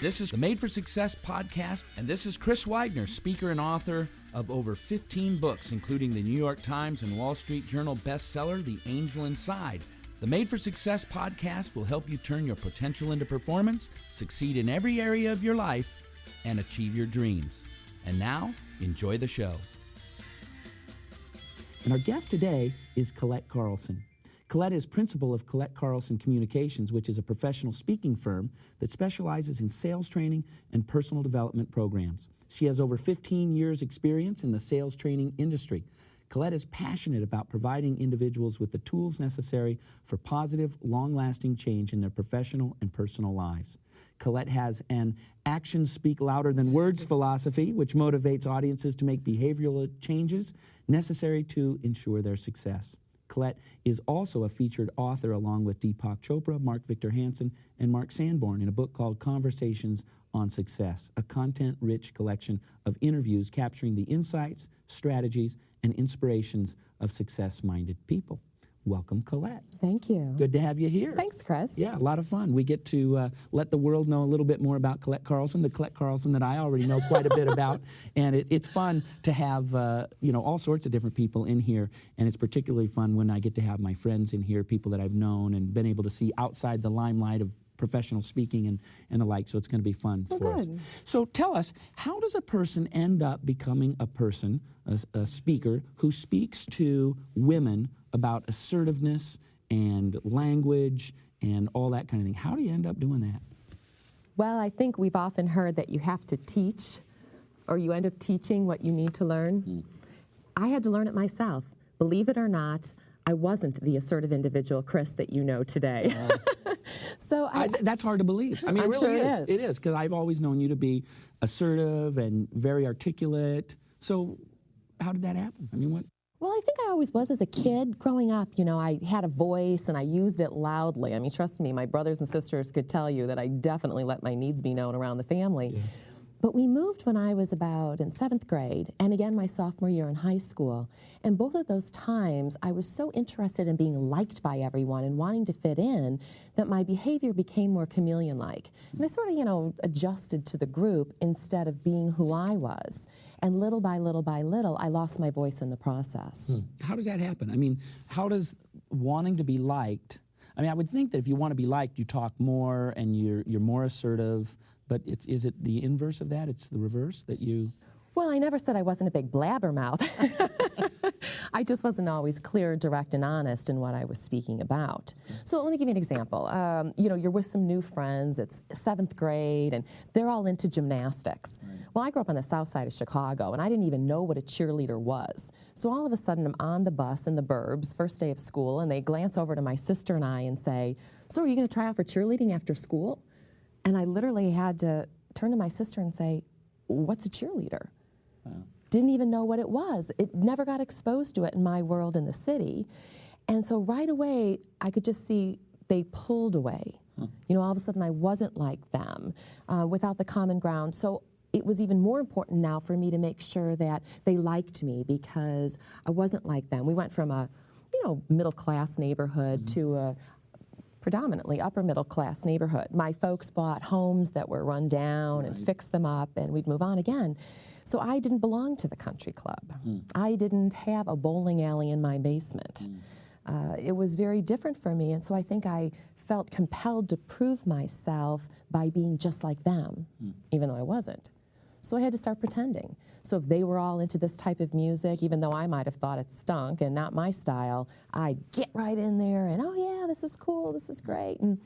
This is the Made for Success podcast, and this is Chris Widener, speaker and author of over 15 books, including the New York Times and Wall Street Journal bestseller, The Angel Inside. The Made for Success podcast will help you turn your potential into performance, succeed in every area of your life, and achieve your dreams. And now, enjoy the show. And our guest today is Colette Carlson. Colette is principal of Colette Carlson Communications, which is a professional speaking firm that specializes in sales training and personal development programs. She has over 15 years' experience in the sales training industry. Colette is passionate about providing individuals with the tools necessary for positive, long-lasting change in their professional and personal lives. Colette has an actions speak louder than words philosophy, which motivates audiences to make behavioral changes necessary to ensure their success. Colette is also a featured author along with Deepak Chopra, Mark Victor Hansen, and Mark Sanborn in a book called Conversations on Success, a content-rich collection of interviews capturing the insights, strategies, and inspirations of success-minded people. Welcome, Colette. Thank you. Good to have you here. Thanks, Chris. Yeah, a lot of fun. We get to let the world know a little bit more about Colette Carlson, the Colette Carlson that I already know quite a bit about. And it's fun to have, all sorts of different people in here. And it's particularly fun when I get to have my friends in here, people that I've known and been able to see outside the limelight of professional speaking and the like. So it's going to be fun for us. So tell us, how does a person end up becoming a person, a speaker, who speaks to women about assertiveness and language and all that kind of thing? How do you end up doing that? Well, I think we've often heard that you have to teach, or you end up teaching what you need to learn. I had to learn it myself. Believe it or not, I wasn't the assertive individual, Chris, that you know today. So that's hard to believe. I mean, it really sure is. It is, because I've always known you to be assertive and very articulate. So how did that happen? I mean, what? Well, I think I always was as a kid. Growing up, I had a voice and I used it loudly. I mean, trust me, my brothers and sisters could tell you that I definitely let my needs be known around the family. Yeah. But we moved when I was about in 7th grade, and again my sophomore year in high school. And both of those times, I was so interested in being liked by everyone and wanting to fit in that my behavior became more chameleon-like. And I sort of, adjusted to the group instead of being who I was. And little by little by little, I lost my voice in the process. How does that happen? I mean, how does wanting to be liked, I mean, I would think that if you want to be liked, you talk more and you're more assertive, but is it the inverse of that? It's the reverse that you... Well, I never said I wasn't a big blabbermouth. I just wasn't always clear, direct, and honest in what I was speaking about. So let me give you an example. You're with some new friends, it's 7th grade, and they're all into gymnastics. Right. Well, I grew up on the south side of Chicago, and I didn't even know what a cheerleader was. So all of a sudden, I'm on the bus in the burbs, first day of school, and they glance over to my sister and I and say, "So are you going to try out for cheerleading after school?" And I literally had to turn to my sister and say, "What's a cheerleader?" Wow. Didn't even know what it was. It never got exposed to it in my world in the city. And so right away, I could just see they pulled away. All of a sudden I wasn't like them without the common ground. So it was even more important now for me to make sure that they liked me because I wasn't like them. We went from a, middle-class neighborhood to a predominantly upper middle class neighborhood. My folks bought homes that were run down and fixed them up, and we'd move on again. So I didn't belong to the country club. I didn't have a bowling alley in my basement. It was very different for me, and so I think I felt compelled to prove myself by being just like them, even though I wasn't. So I had to start pretending. So if they were all into this type of music, even though I might have thought it stunk and not my style, I'd get right in there and, "Oh yeah, this is cool, this is great." And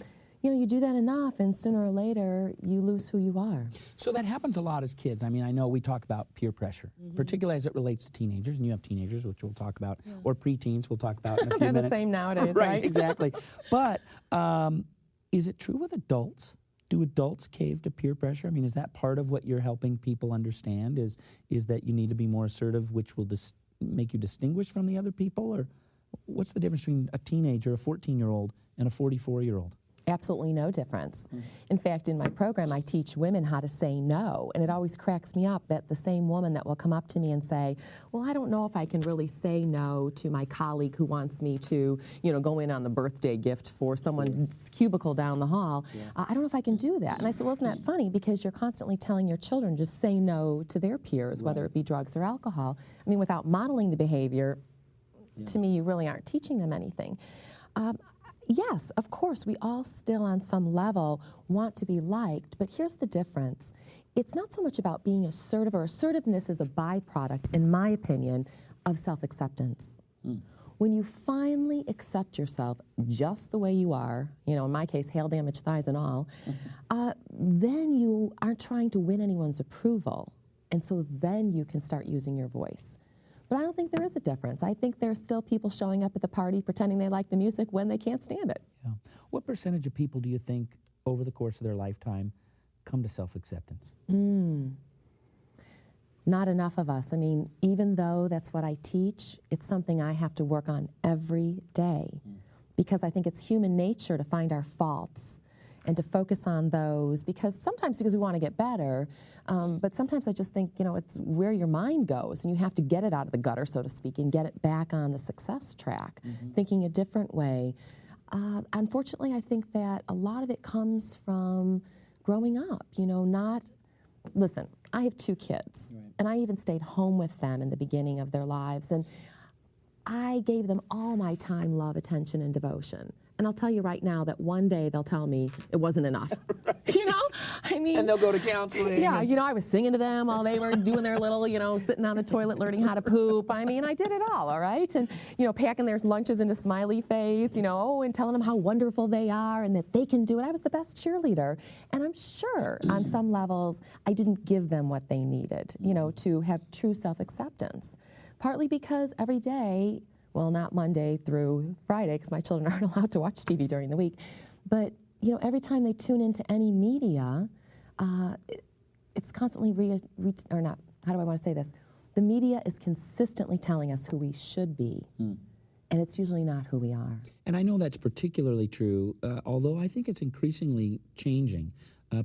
you do that enough and sooner or later you lose who you are. So that happens a lot as kids. I mean, I know we talk about peer pressure, particularly as it relates to teenagers, and you have teenagers, which we'll talk about, or preteens we'll talk about in a few minutes. They're the same nowadays, right? Exactly. But is it true with adults? Do adults cave to peer pressure? I mean, is that part of what you're helping people understand, is that you need to be more assertive, which will make you distinguish from the other people? Or what's the difference between a teenager, a 14-year-old, and a 44-year-old? Absolutely no difference. In fact, in my program, I teach women how to say no, and it always cracks me up that the same woman that will come up to me and say, well, I don't know if I can really say no to my colleague who wants me to, go in on the birthday gift for someone's cubicle down the hall. I don't know if I can do that. And I said, well, isn't that funny? Because you're constantly telling your children to say no to their peers, whether it be drugs or alcohol. I mean, without modeling the behavior, to me, you really aren't teaching them anything. Yes, of course, we all still on some level want to be liked, but here's the difference. It's not so much about being assertive, or assertiveness is a byproduct, in my opinion, of self-acceptance. When you finally accept yourself just the way you are, in my case, hail damaged thighs and all, then you aren't trying to win anyone's approval, and so then you can start using your voice. But I don't think there is a difference. I think there's still people showing up at the party pretending they like the music when they can't stand it. Yeah. What percentage of people do you think over the course of their lifetime come to self-acceptance? Not enough of us. I mean, even though that's what I teach, it's something I have to work on every day because I think it's human nature to find our faults and to focus on those because we want to get better, but sometimes I just think, it's where your mind goes and you have to get it out of the gutter, so to speak, and get it back on the success track, thinking a different way. Unfortunately, I think that a lot of it comes from growing up, listen, I have 2 kids, and I even stayed home with them in the beginning of their lives, and I gave them all my time, love, attention, and devotion. And I'll tell you right now that one day they'll tell me it wasn't enough. I mean. And they'll go to counseling. Yeah, I was singing to them while they were doing their little, sitting on the toilet learning how to poop. I mean, I did it all right? And, packing their lunches into smiley face, and telling them how wonderful they are and that they can do it. I was the best cheerleader. And I'm sure on some levels I didn't give them what they needed, to have true self-acceptance. Partly because every day, well, not Monday through Friday, because my children aren't allowed to watch TV during the week, but every time they tune into any media, it's constantly or not. How do I want to say this? The media is consistently telling us who we should be, and it's usually not who we are. And I know that's particularly true, although I think it's increasingly changing,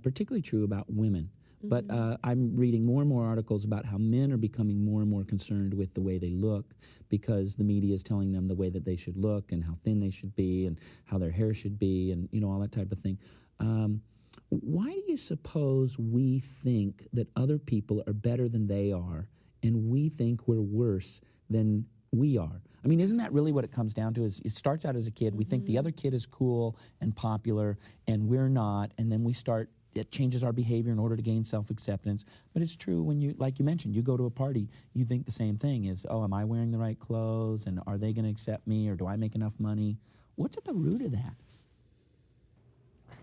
particularly true about women. But I'm reading more and more articles about how men are becoming more and more concerned with the way they look because the media is telling them the way that they should look and how thin they should be and how their hair should be and, all that type of thing. Why do you suppose we think that other people are better than they are and we think we're worse than we are? I mean, isn't that really what it comes down to? Is it starts out as a kid, we think the other kid is cool and popular and we're not, and then it changes our behavior in order to gain self-acceptance. But it's true when like you mentioned, you go to a party, you think the same thing is, oh, am I wearing the right clothes? And are they going to accept me? Or do I make enough money? What's at the root of that?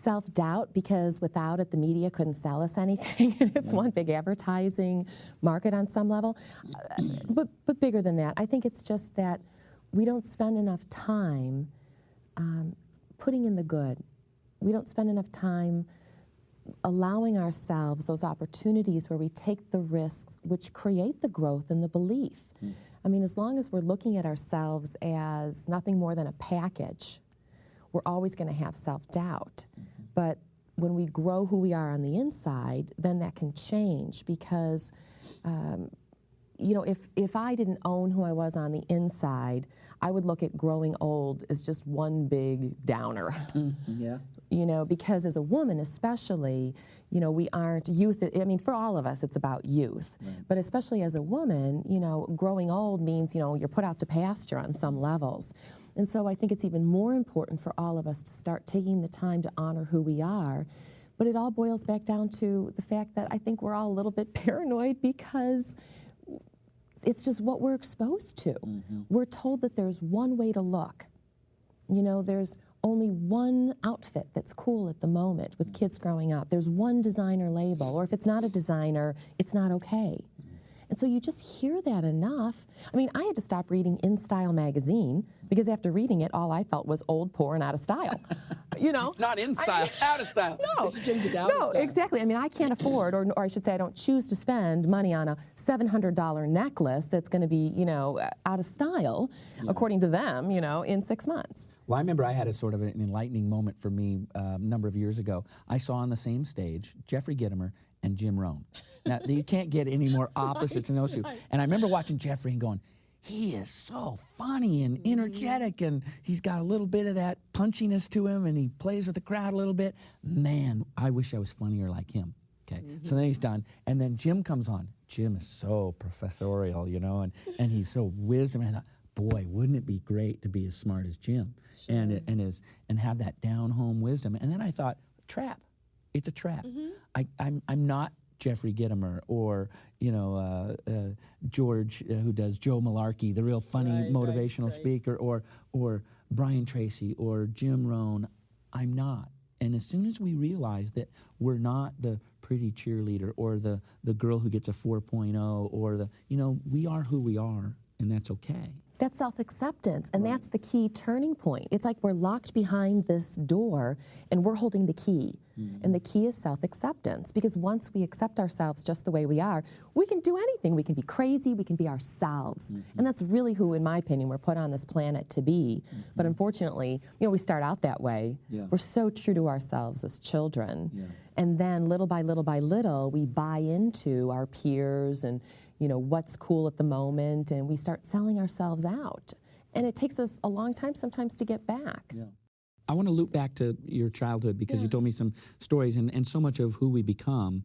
Self-doubt, because without it, the media couldn't sell us anything. It's one big advertising market on some level. But bigger than that, I think it's just that we don't spend enough time putting in the good. We don't spend enough time allowing ourselves those opportunities where we take the risks which create the growth and the belief. I mean, as long as we're looking at ourselves as nothing more than a package, we're always going to have self-doubt. But when we grow who we are on the inside, then that can change because, if I didn't own who I was on the inside, I would look at growing old as just one big downer. Because as a woman especially, we aren't youth. I mean, for all of us, it's about youth. But especially as a woman, growing old means, you're put out to pasture on some levels. And so I think it's even more important for all of us to start taking the time to honor who we are. But it all boils back down to the fact that I think we're all a little bit paranoid because it's just what we're exposed to. We're told that there's one way to look. There's only one outfit that's cool at the moment with kids growing up. There's one designer label, or if it's not a designer, it's not okay. And so you just hear that enough. I mean, I had to stop reading In Style magazine because after reading it, all I felt was old, poor, and out of style. Not in style, out of style. No, style. Exactly. I mean, I can't afford, or I should say I don't choose to spend money on a $700 necklace that's going to be, out of style, according to them, in 6 months. Well, I remember I had a sort of an enlightening moment for me a number of years ago. I saw on the same stage Jeffrey Gitomer and Jim Rohn. Now, you can't get any more opposites in those two. And I remember watching Jeffrey and going, he is so funny and energetic, and he's got a little bit of that punchiness to him, and he plays with the crowd a little bit. Man, I wish I was funnier like him. Okay, so then he's done, and then Jim comes on. Jim is so professorial, you know, and he's so wisdom. And I thought, boy, wouldn't it be great to be as smart as Jim, and have that down home wisdom. And then I thought, trap, it's a trap. I'm not Jeffrey Gitomer or George who does Joe Malarkey, the real funny motivational speaker, or Brian Tracy or Jim Rohn. I'm not. And as soon as we realize that we're not the pretty cheerleader or the girl who gets a 4.0 or we are who we are, and that's okay. That's self-acceptance, and that's the key turning point. It's like we're locked behind this door, and we're holding the key. And the key is self-acceptance, because once we accept ourselves just the way we are, we can do anything. We can be crazy, we can be ourselves. And that's really who, in my opinion, we're put on this planet to be. But unfortunately, we start out that way. We're so true to ourselves as children. And then little by little by little, we buy into our peers and what's cool at the moment, and we start selling ourselves out. And it takes us a long time sometimes to get back. I want to loop back to your childhood, because you told me some stories, and so much of who we become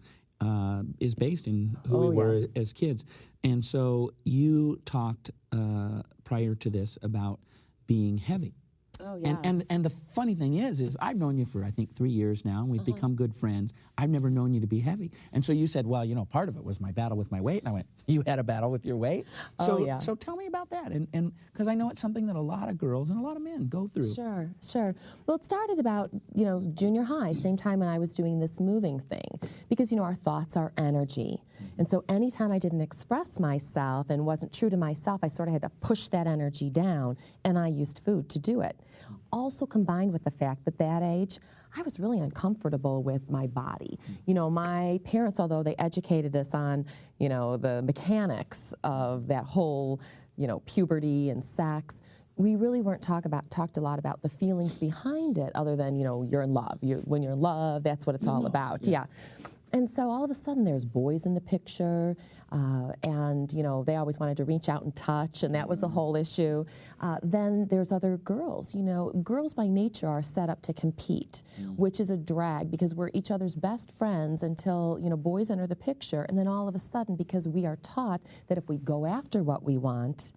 is based in who we were as kids. And so you talked prior to this about being heavy. Oh, yes. And the funny thing is I've known you for, I think, 3 years now, and we've become good friends. I've never known you to be heavy. And so you said, well, part of it was my battle with my weight. And I went, you had a battle with your weight? So tell me about that. And because I know it's something that a lot of girls and a lot of men go through. Sure. Well, it started about, junior high, same time when I was doing this moving thing. Because, our thoughts are energy. And so anytime I didn't express myself and wasn't true to myself, I sort of had to push that energy down, and I used food to do it. Also combined with the fact that that age, I was really uncomfortable with my body. My parents, although they educated us on, the mechanics of that whole, puberty and sex, we really weren't talked a lot about the feelings behind it, other than, you're in love. When you're in love, that's what it's all about. And so all of a sudden there's boys in the picture, and they always wanted to reach out and touch, and that was the whole issue. Then there's other girls. Girls by nature are set up to compete, which is a drag, because we're each other's best friends until boys enter the picture, and then all of a sudden, because we are taught that if we go after what we want,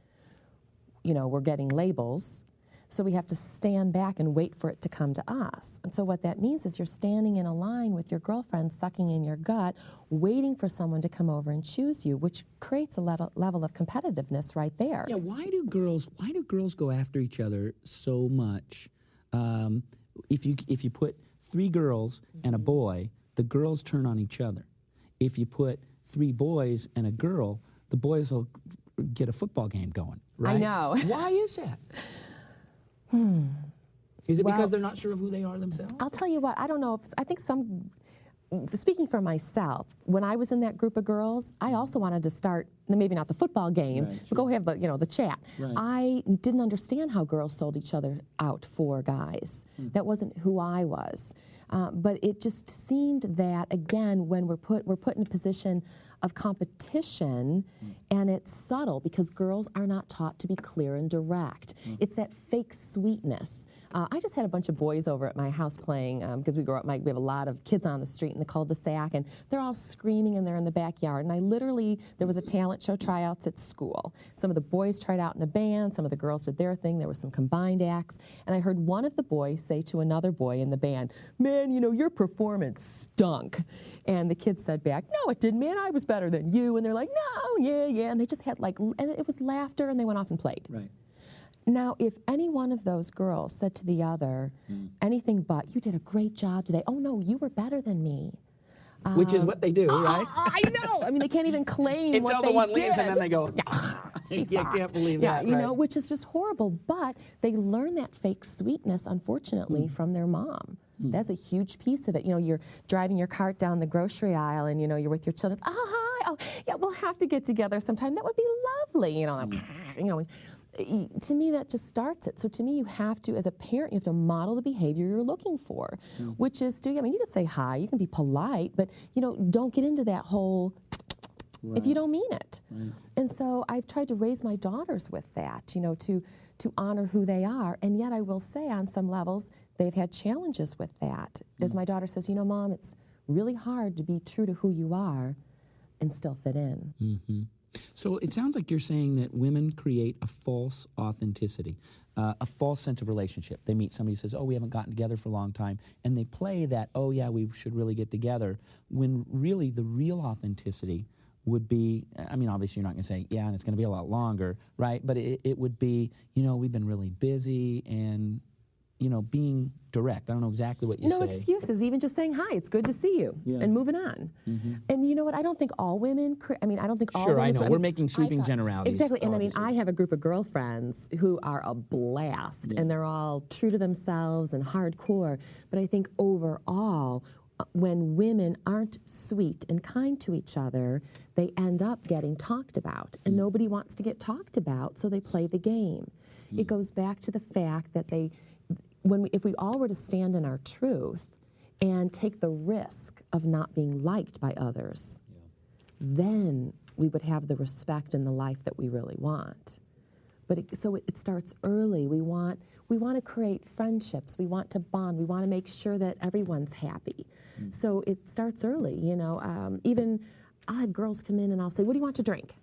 we're getting labels. So we have to stand back and wait for it to come to us. And so what that means is you're standing in a line with your girlfriend, sucking in your gut, waiting for someone to come over and choose you, which creates a level of competitiveness right there. Yeah, why do girls go after each other so much? If you put 3 girls and a boy, the girls turn on each other. If you put 3 boys and a girl, the boys will get a football game going, right? I know. Why is that? Is it because they're not sure of who they are themselves? I'll tell you what, I don't know. I think speaking for myself, when I was in that group of girls, I also wanted to start, maybe not the football game, but go have the chat. I didn't understand how girls sold each other out for guys. That wasn't who I was. But it just seemed that, again, when we're put in a position of competition, and it's subtle, because girls are not taught to be clear and direct. It's that fake sweetness. I just had a bunch of boys over at my house playing, because we have a lot of kids on the street in the cul-de-sac, and they're all screaming, and they're in the backyard. And there was a talent show tryouts at school. Some of the boys tried out in a band, some of the girls did their thing, there were some combined acts, and I heard one of the boys say to another boy in the band, "Man, your performance stunk." And the kid said back, "No, it didn't, man, I was better than you." And they're like, "No, yeah," and they just had and it was laughter, and they went off and played. Right. Now, if any one of those girls said to the other, anything but, "You did a great job today," "Oh, no, you were better than me." Which is what they do, right? I know. I mean, they can't even claim what they did. Until the one leaves, and then they go, you can't believe that. Right? Which is just horrible. But they learn that fake sweetness, unfortunately, from their mom. That's a huge piece of it. You're driving your cart down the grocery aisle, and you're with your children. "Oh, hi. Oh, yeah, we'll have to get together sometime. That would be lovely." To me, that just starts it. So to me, you have to, as a parent, you have to model the behavior you're looking for, which is to, I mean, you can say hi, you can be polite, but, you know, don't get into that whole, if you don't mean it. And so I've tried to raise my daughters with that, you know, to honor who they are. And yet I will say on some levels, they've had challenges with that. As my daughter says, you know, Mom, it's really hard to be true to who you are and still fit in. So it sounds like you're saying that women create a false authenticity, a false sense of relationship. They meet somebody who says, oh, we haven't gotten together for a long time, and they play that, oh, yeah, we should really get together, when really the real authenticity would be, I mean, obviously you're not going to say, yeah, and it's going to be a lot longer, right? But it would be, you know, we've been really busy, and, you know, being direct. I don't know exactly what you say. No excuses, even just saying, hi, it's good to see you, and moving on. And you know what, I don't think all women, I mean, I don't think all women. Sure, I know, we're making sweeping generalities. Exactly, and obviously. I mean, I have a group of girlfriends who are a blast, and they're all true to themselves and hardcore, but I think overall, when women aren't sweet and kind to each other, they end up getting talked about, and nobody wants to get talked about, so they play the game. It goes back to the fact that if we all were to stand in our truth and take the risk of not being liked by others, then we would have the respect and the life that we really want. But it starts early. We want to create friendships. We want to bond. We want to make sure that everyone's happy. So it starts early. You know, even I'll have girls come in and I'll say, "What do you want to drink?"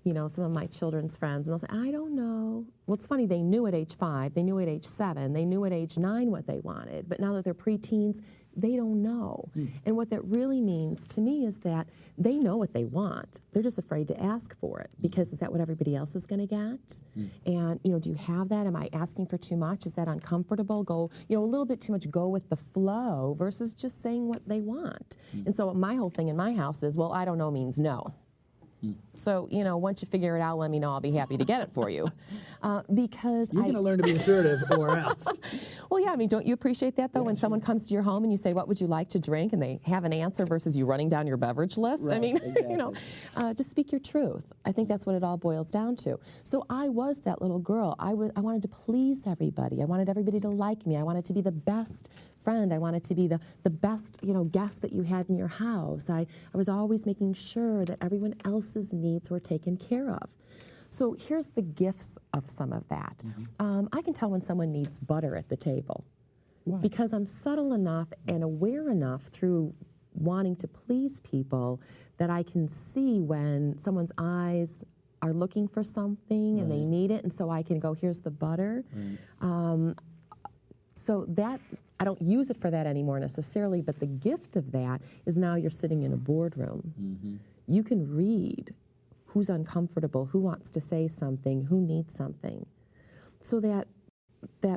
You know, some of my children's friends, and they'll say, I don't know. Well, it's funny, they knew at age 5, they knew at age 7, they knew at age 9 what they wanted, but now that they're preteens, they don't know. And what that really means to me is that they know what they want. They're just afraid to ask for it, because is that what everybody else is gonna get? And, you know, do you have that? Am I asking for too much? Is that uncomfortable? Go, you know, a little bit too much, go with the flow versus just saying what they want. And so my whole thing in my house is, well, I don't know means no. So, you know, once you figure it out, let me know. I'll be happy to get it for you. Because you're going to learn to be assertive or else. Well, yeah, I mean, don't you appreciate that, though, when someone comes to your home and you say, what would you like to drink? And they have an answer versus you running down your beverage list. Right, I mean, exactly. you know, just speak your truth. I think that's what it all boils down to. So I was that little girl. I wanted to please everybody. I wanted everybody to like me. I wanted to be the best friend. I wanted to be the best, you know, guest that you had in your house. I was always making sure that everyone else's needs were taken care of. So here's the gifts of some of that. I can tell when someone needs butter at the table. Why? Because I'm subtle enough and aware enough through wanting to please people that I can see when someone's eyes are looking for something and they need it, and so I can go, here's the butter. So that, I don't use it for that anymore necessarily, but the gift of that is now you're sitting in a boardroom. You can read who's uncomfortable, who wants to say something, who needs something. So that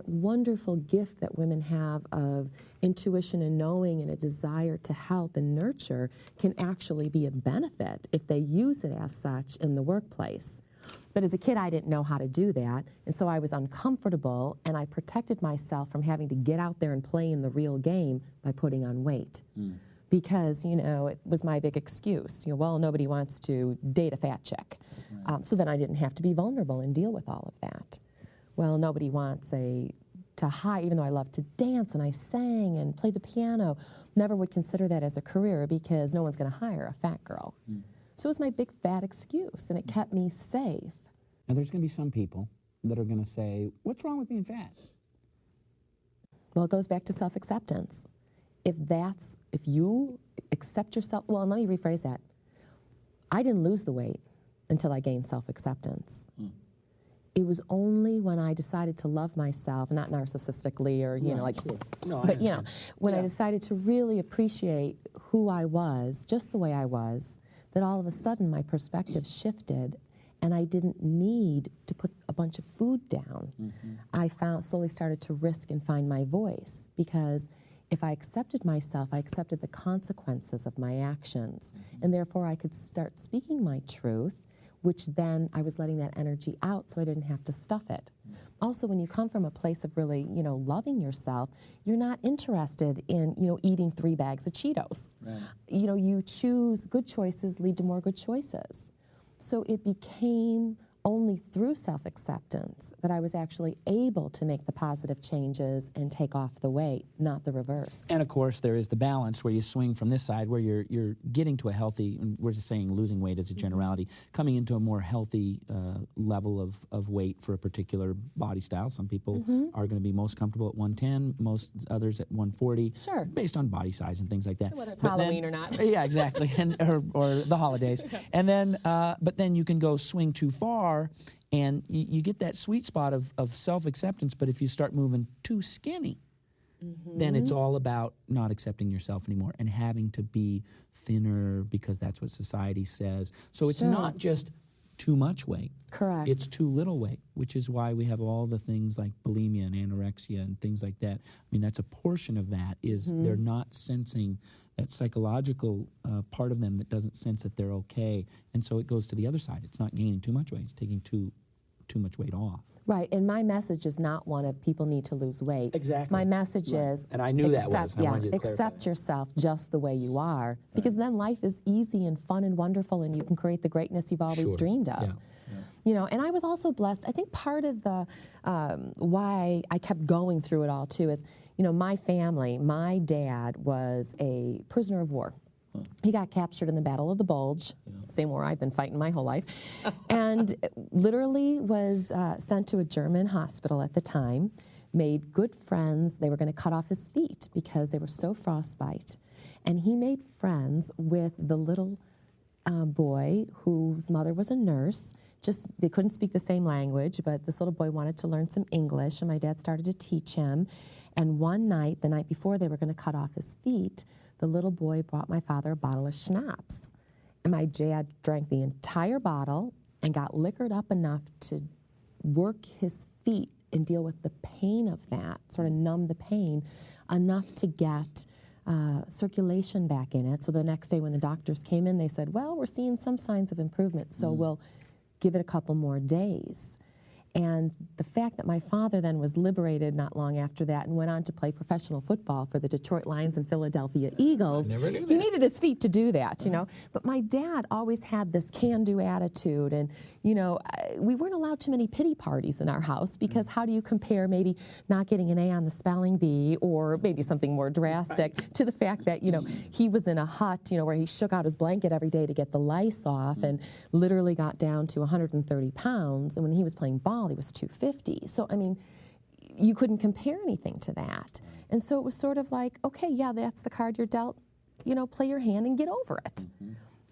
wonderful gift that women have of intuition and knowing and a desire to help and nurture can actually be a benefit if they use it as such in the workplace. But as a kid, I didn't know how to do that, and so I was uncomfortable, and I protected myself from having to get out there and play in the real game by putting on weight. Because, you know, it was my big excuse. You know, well, nobody wants to date a fat chick. So then I didn't have to be vulnerable and deal with all of that. Well, nobody wants to hide, even though I loved to dance and I sang and played the piano, never would consider that as a career because no one's going to hire a fat girl. So it was my big fat excuse, and it kept me safe. Now, there's going to be some people that are going to say, what's wrong with being fat? Well, it goes back to self-acceptance. If you accept yourself, well, and let me rephrase that. I didn't lose the weight until I gained self-acceptance. It was only when I decided to love myself, not narcissistically or, you know, like, no, but, you know, when I decided to really appreciate who I was, just the way I was, that all of a sudden my perspective shifted and I didn't need to put a bunch of food down. I slowly started to risk and find my voice, because if I accepted myself, I accepted the consequences of my actions, and therefore I could start speaking my truth, which then I was letting that energy out so I didn't have to stuff it. Also, when you come from a place of really, you know, loving yourself, you're not interested in, you know, eating 3 bags of Cheetos. You know, you choose good choices lead to more good choices. So it became only through self-acceptance that I was actually able to make the positive changes and take off the weight, not the reverse. And of course, there is the balance where you swing from this side, where you're getting to a healthy, and we're just saying losing weight as a generality, coming into a more healthy level of weight for a particular body style. Some people are going to be most comfortable at 110, most others at 140, Sure, based on body size and things like that. whether it's Halloween or not. Yeah, exactly, and or the holidays. And then, but then you can go swing too far, and you get that sweet spot of self-acceptance. But if you start moving too skinny, then it's all about not accepting yourself anymore and having to be thinner because that's what society says. So it's not just too much weight. Correct. It's too little weight, which is why we have all the things like bulimia and anorexia and things like that. I mean, that's a portion of that is they're not sensing that psychological part of them that doesn't sense that they're okay. And so it goes to the other side. It's not gaining too much weight. It's taking too much weight off. Right, and my message is not one of people need to lose weight. Exactly. My message is, and I knew that was. I wanted you to clarify accept that. yourself just the way you are, because then life is easy and fun and wonderful, and you can create the greatness you've always dreamed of. Yeah. You know, and I was also blessed. I think part of the why I kept going through it all too is, you know, my family. My dad was a prisoner of war. He got captured in the Battle of the Bulge, same war I've been fighting my whole life, and literally was sent to a German hospital at the time, made good friends. They were going to cut off his feet because they were so frostbite. And he made friends with the little boy whose mother was a nurse. Just, they couldn't speak the same language, but this little boy wanted to learn some English, and my dad started to teach him. And one night, the night before they were going to cut off his feet, the little boy brought my father a bottle of schnapps. And my dad drank the entire bottle and got liquored up enough to work his feet and deal with the pain of that, sort of numb the pain, enough to get circulation back in it. So the next day when the doctors came in, they said, well, we're seeing some signs of improvement, so we'll give it a couple more days. And the fact that my father then was liberated not long after that and went on to play professional football for the Detroit Lions and Philadelphia Eagles, I never knew that. He needed his feet to do that, you know. But my dad always had this can-do attitude, and, you know, we weren't allowed too many pity parties in our house because how do you compare maybe not getting an A on the spelling bee or maybe something more drastic to the fact that, you know, he was in a hut, you know, where he shook out his blanket every day to get the lice off and literally got down to 130 pounds, and when he was playing ball, he was 250. So, I mean, you couldn't compare anything to that. And so it was sort of like, okay, yeah, that's the card you're dealt, you know, play your hand and get over it.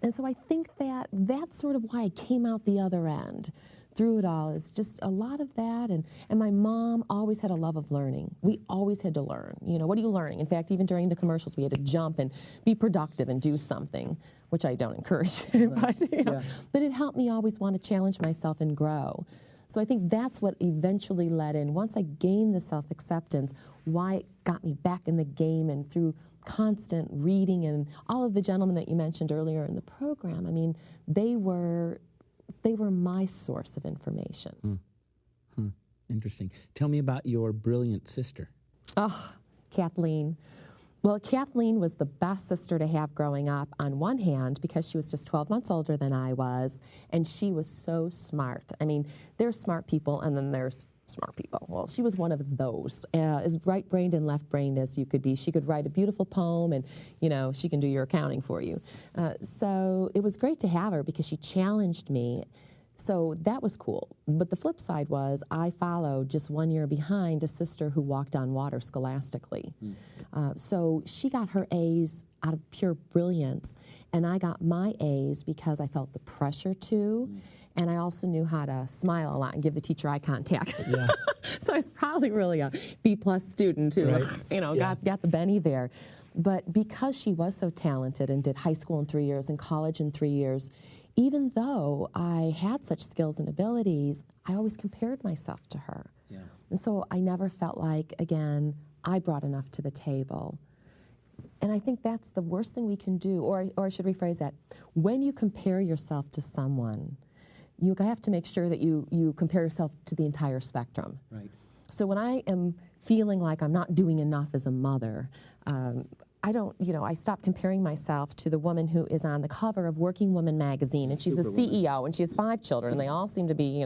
And so I think that that's sort of why I came out the other end through it all, is just a lot of that. And my mom always had a love of learning. We always had to learn. You know, what are you learning? In fact, even during the commercials, we had to jump and be productive and do something, which I don't encourage. But, you know, but it helped me always want to challenge myself and grow. So I think that's what eventually led in. Once I gained the self-acceptance, why it got me back in the game, and through constant reading and all of the gentlemen that you mentioned earlier in the program, I mean, they were my source of information. Interesting. Tell me about your brilliant sister. Oh, Kathleen. Well, Kathleen was the best sister to have growing up, on one hand, because she was just 12 months older than I was, and she was so smart. I mean, there's smart people, and then there's smart people. Well, she was one of those, as right-brained and left-brained as you could be. She could write a beautiful poem, and, you know, she can do your accounting for you. So it was great to have her because she challenged me. So that was cool. But the flip side was I followed just 1 year behind a sister who walked on water scholastically. So she got her A's out of pure brilliance, and I got my A's because I felt the pressure to, and I also knew how to smile a lot and give the teacher eye contact. So I was probably really a B+ student who, you know, got the Benny there. But because she was so talented and did high school in 3 years and college in 3 years, even though I had such skills and abilities, I always compared myself to her. And so I never felt like, again, I brought enough to the table. And I think that's the worst thing we can do, or I should rephrase that. When you compare yourself to someone, you have to make sure that you compare yourself to the entire spectrum. So when I am feeling like I'm not doing enough as a mother, I stopped comparing myself to the woman who is on the cover of Working Woman magazine, and she's the CEO, and she has 5 children, and they all seem to be,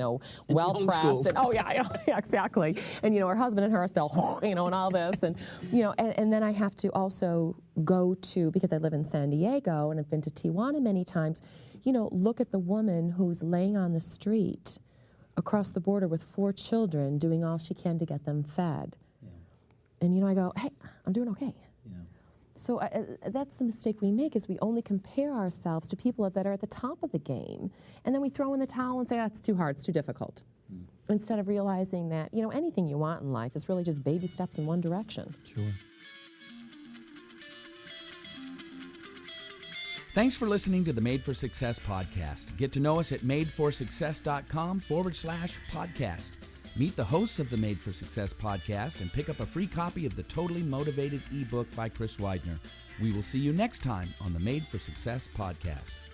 well pressed. And, oh yeah, yeah, exactly. And her husband and her are still, and all this, and and then I have to also go to, because I live in San Diego and I've been to Tijuana many times, look at the woman who's laying on the street across the border with 4 children, doing all she can to get them fed. Yeah. And I go, hey, I'm doing okay. Yeah. So that's the mistake we make, is we only compare ourselves to people that are at the top of the game, and then we throw in the towel and say, it's too hard, it's too difficult. Instead of realizing that, anything you want in life is really just baby steps in one direction. Sure. Thanks for listening to the Made for Success podcast. Get to know us at madeforsuccess.com/podcast. Meet the hosts of the Made for Success podcast and pick up a free copy of the Totally Motivated ebook by Chris Widener. We will see you next time on the Made for Success podcast.